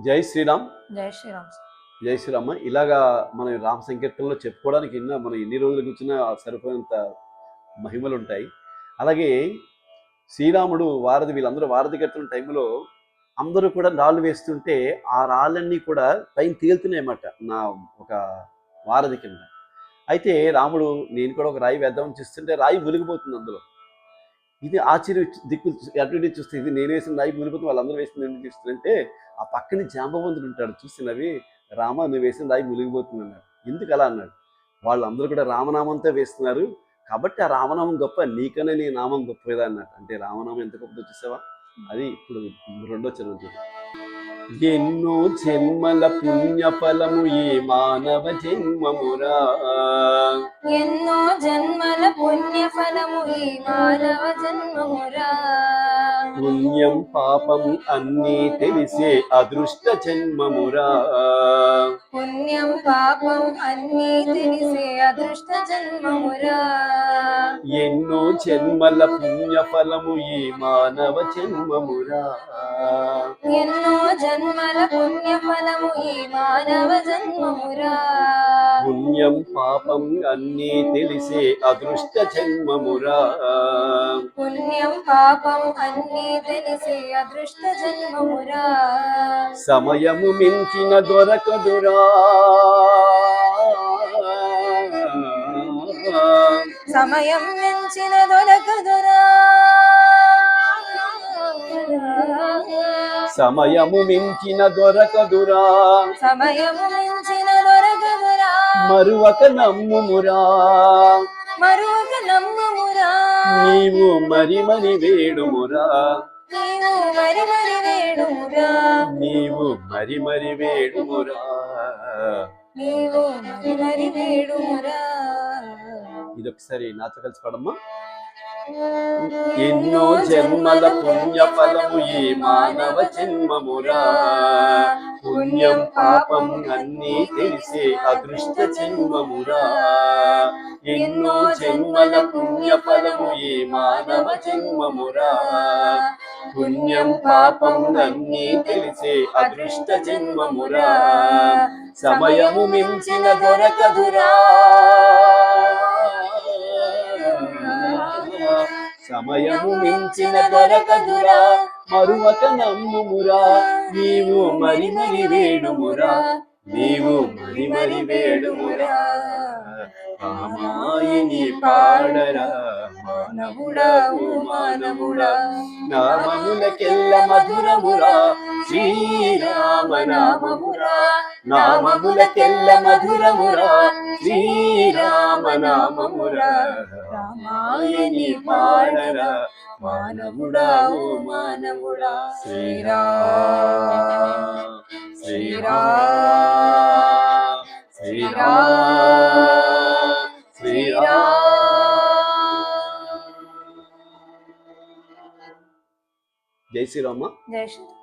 జై శ్రీరామ్. జై శ్రీరామ్. జై శ్రీరామ్. ఇలాగా మనం రామ సంకీర్తనలో చెప్పుకోవడానికి మనం ఎన్ని రోజులు కూర్చున్నా సరిపోయినంత మహిమలు ఉంటాయి. అలాగే శ్రీరాముడు వారధి, వీళ్ళందరూ వారధి కట్టిన టైంలో అందరూ కూడా రాళ్ళు వేస్తుంటే ఆ రాళ్ళన్నీ కూడా పైన తేలుతున్నాయన్నమాట నా ఒక వారధి కింద. అయితే రాముడు నేను కూడా ఒక రాయి వేద్దామని చూస్తుంటే రాయి మునిగిపోతుంది అందులో. ఇది ఆశ్చర్య దిక్కు అటు ఇటు చూస్తే ఇది నేను వేసిన రాయి మునిగిపోతుంది, వాళ్ళందరూ వేసింది ఎందుకు చూస్తుంటే ఆ పక్కన జాంబవంతుడు ఉంటాడు, చూసినవి రామ నువ్వు వేసిన రాయి మునిగిపోతుంది అన్నాడు. ఎందుకు అలా అన్నాడు? వాళ్ళందరూ కూడా రామనామంతో వేస్తున్నారు కాబట్టి ఆ రామనామం గొప్ప, నీకనే నీ నామం గొప్పదా అన్నాడు. అంటే రామనామం ఎంత గొప్పదో చూసావా? అది ఇప్పుడు రెండో చరణం చూడు. ఎన్నో జన్మల పుణ్యఫలము ఈ మానవ జన్మమురా, ఎన్నో జన్మల పుణ్యఫలము ఈ మానవ జన్మమురా. పుణ్యం పాపం అన్నీ తెలిసే అదృష్ట జన్మమురా, పుణ్యం పాపం అన్నీ తెలిసే అదృష్ట జన్మమురా. ఎన్నో జన్మల పుణ్యఫలము ఈ మానవ జన్మమురా, ఎన్నో జన్మల పుణ్యఫలము ఈ మానవ జన్మమురా. పుణ్యం పాపం అన్నీ తెలిసే అదృష్ట జన్మమురా, పుణ్యం పాపం అన్నీ తెలిసే అదృష్ట జన్మమురా. సమయము మించిన దొరకదురా, సమయం మించిన దొరకదురా, సమయము మించిన దొరకదురా, సమయము మించిన దొరకదురా. మరువక నమ్ముమురా, మరువక నమ్ముమురా. నీవు మరి మరి వేడుమురా, నీవు మరి మరి వేడుమురా, నీవు మరి మరి వేడుమురా. నీవు మరి మరి వేడుమురా. ఇదొకసారి నాతో కలిసి పడమ్మా. ఎన్నో జన్మల పుణ్య ఫలము ఈ మానవ జన్మమురా, పుణ్యం పాపం అన్నీ తెలిసే అదృష్ట జన్మమురా. ఎన్నో జన్మల పుణ్య ఫలము ఈ మానవ జన్మమురా, పుణ్యం పాపం అన్నీ తెలిసే అదృష్ట జన్మమురా. సమయము మించిన దొరకదురా, సమయము మించిన దొరకదురా, మరువక నమ్ముమురా. నీవు మరి మరి వేడుమురా, నీవు మరి మరి వేడుమురా. రామాయణి పాడరా మానవుడా ఓ మానవుడా, నామములకెల్ల మధురమురా శ్రీరామ నామమురా, నామములకెల్ల మధురమురా శ్రీరామ నామమురా. రామాయణి పాడరా మానవుడా ఓ మానవుడా. శ్రీరామ శ్రీరామ శ్రీరామ శ్రీరామ. జై శ్రీరామ. జై శ్రీరామ్.